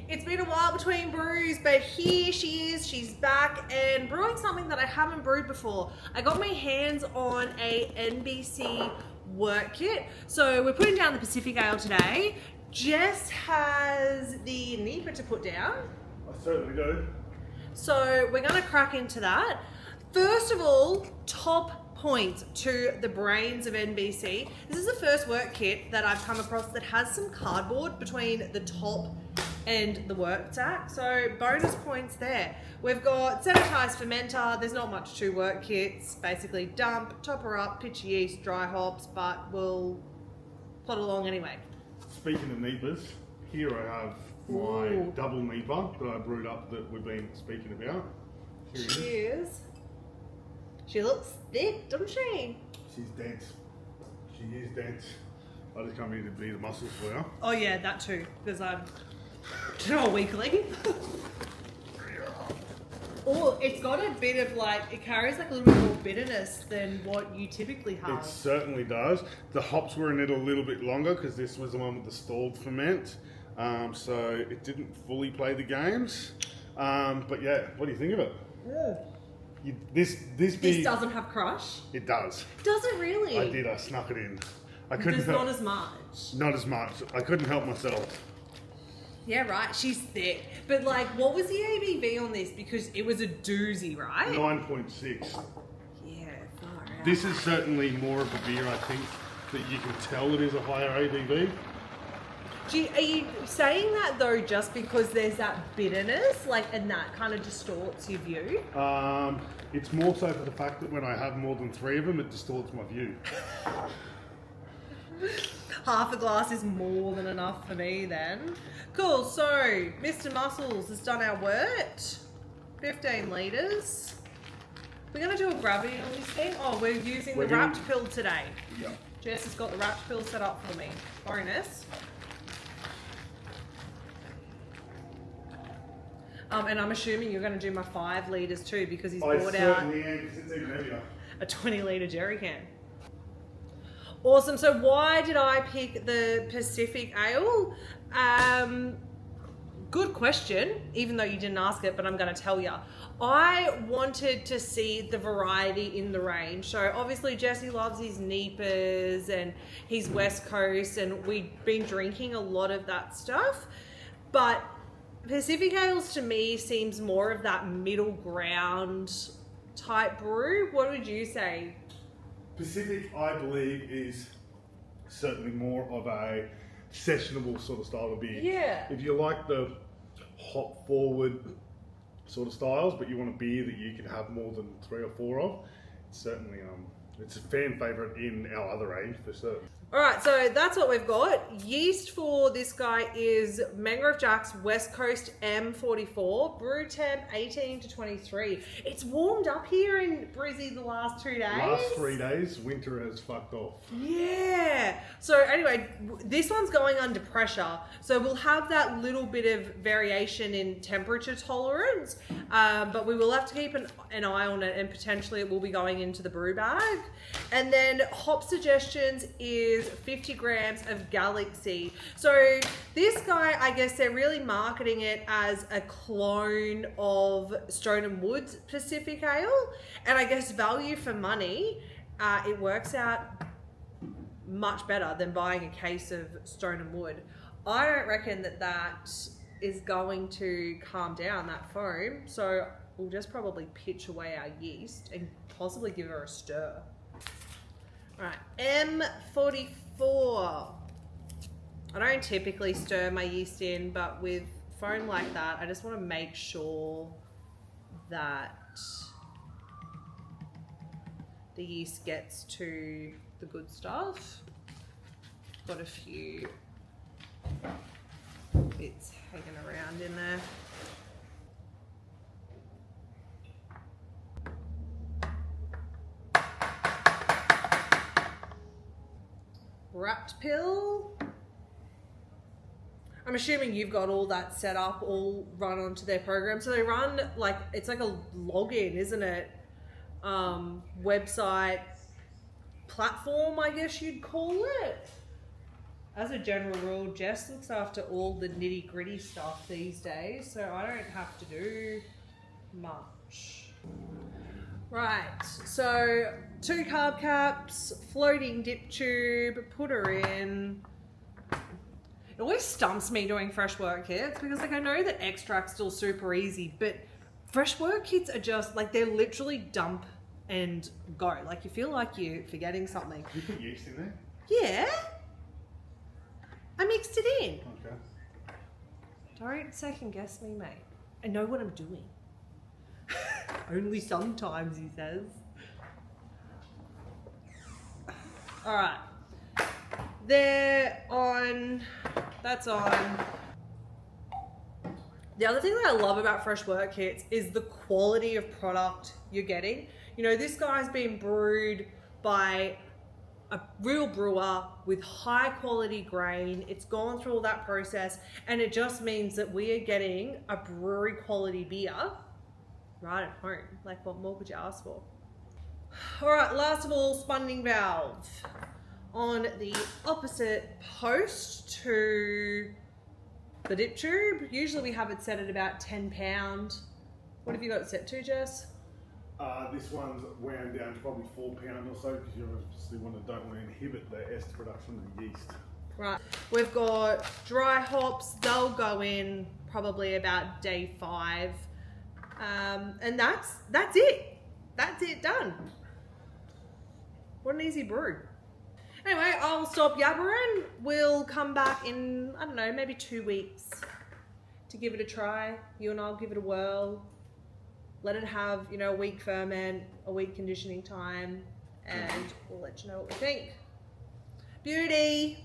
It's been a while between brews, but here she is, she's back and brewing something that I haven't brewed before. I got my hands on a NBC Wort Kit. So we're putting down the Pacific Ale today. Jess has the NEPA to put down. I certainly do. So we're gonna crack into that. First of all, top points to the brains of NBC. This is the first Wort Kit that I've come across that has some cardboard between the top and the wort sack, so bonus points there. We've got sanitized fermenter. There's not much to Wort Kits. Basically dump, top her up, pitch your yeast, dry hops, but we'll plod along anyway. Speaking of NEPAs, here I have my double NEPA that I brewed up that we've been speaking about. Cheers. She looks thick, doesn't she? She's dense. She is dense. I just come here to be the muscles for her. Oh yeah, that too, because I'm a weakling. Oh, it's got a bit of like, it carries like a little bit more bitterness than what you typically have. It certainly does. The hops were in it a little bit longer because this was the one with the stalled ferment. So it didn't fully play the games. But yeah, what do you think of it? Yeah. This doesn't have crush? It does. Does it really? I did, I snuck it in. I couldn't There's not as much. Not as much. I couldn't help myself. Yeah, right. She's thick. But like, what was the ABV on this? Because it was a doozy, right? 9.6. Yeah, far out. This is certainly more of a beer, I think, that you can tell it is a higher ABV. Are you saying that though just because there's that bitterness, like, and that kind of distorts your view? It's more so for the fact that when I have more than 3 of them, it distorts my view. Half a glass is more than enough for me then. Cool, so Mr. Muscles has done our wort. 15 litres. We're going to do a gravity on this thing. Oh, we're using the wrapped pill today. Yeah. Jess has got the wrapped pill set up for me. Bonus. And I'm assuming you're going to do my 5 litres too because he's brought out certainly am, because it's even heavier. a 20 litre jerry can. Awesome. So why did I pick the Pacific Ale? Good question, even though you didn't ask it, but I'm going to tell you. I wanted to see the variety in the range. So obviously Jesse loves his NEPAs and his West Coast, and we've been drinking a lot of that stuff. But Pacific Ales to me seems more of that middle ground type brew. What would you say? Pacific, I believe, is certainly more of a sessionable sort of style of beer. Yeah. If you like the hop forward sort of styles, but you want a beer that you can have more than 3 or 4 of, it's certainly it's a fan favourite in our other range for certain. Alright, so that's what we've got. Yeast for this guy is Mangrove Jack's West Coast M44. Brew temp 18 to 23. It's warmed up here in Brizzy the last 2 days. Last 3 days, winter has fucked off. Yeah. So anyway, this one's going under pressure. So we'll have that little bit of variation in temperature tolerance, but we will have to keep an eye on it, and potentially it will be going into the brew bag. And then hop suggestions is 50 grams of Galaxy. So this guy, I guess they're really marketing it as a clone of Stone & Wood's Pacific Ale. And I guess value for money, it works out much better than buying a case of Stone & Wood. I don't reckon that is going to calm down that foam. So we'll just probably pitch away our yeast and possibly give her a stir. Right, M44. I don't typically stir my yeast in, but with foam like that, I just want to make sure that the yeast gets to the good stuff. Got a few bits hanging around in there. Wrapped pill. I'm assuming you've got all that set up, all run onto their program. So they run like, it's like a login, isn't it? Website platform, I guess you'd call it. as a general rule, Jess looks after all the nitty gritty stuff these days, so I don't have to do much. Right, so 2 carb caps, floating dip tube, put her in. It always stumps me doing fresh wort kits because like I know that extract's still super easy, but fresh wort kits are just like they're literally dump and go. Like you feel like you're forgetting something. You put yeast in there? Yeah. I mixed it in. Okay. Don't second guess me, mate. I know what I'm doing. Only sometimes, he says. Alright. They're on. That's on. The other thing that I love about fresh wort kits is the quality of product you're getting. You know, this guy's been brewed by a real brewer with high quality grain. It's gone through all that process, and it just means that we are getting a brewery quality beer right at home. Like, what more could you ask for? All right, last of all, spunding valve on the opposite post to the dip tube. Usually we have it set at about 10 pound. What have you got it set to, Jess? This one's wound down to probably 4 pound or so because you obviously don't want to inhibit the ester production of the yeast. Right, we've got dry hops. They'll go in probably about day 5, and that's it. That's it done. What an easy brew. Anyway, I'll stop yabbering. We'll come back in, I don't know, maybe 2 weeks to give it a try. You and I'll give it a whirl. Let it have, you know, a week ferment, a week conditioning time, and we'll let you know what we think. Beauty!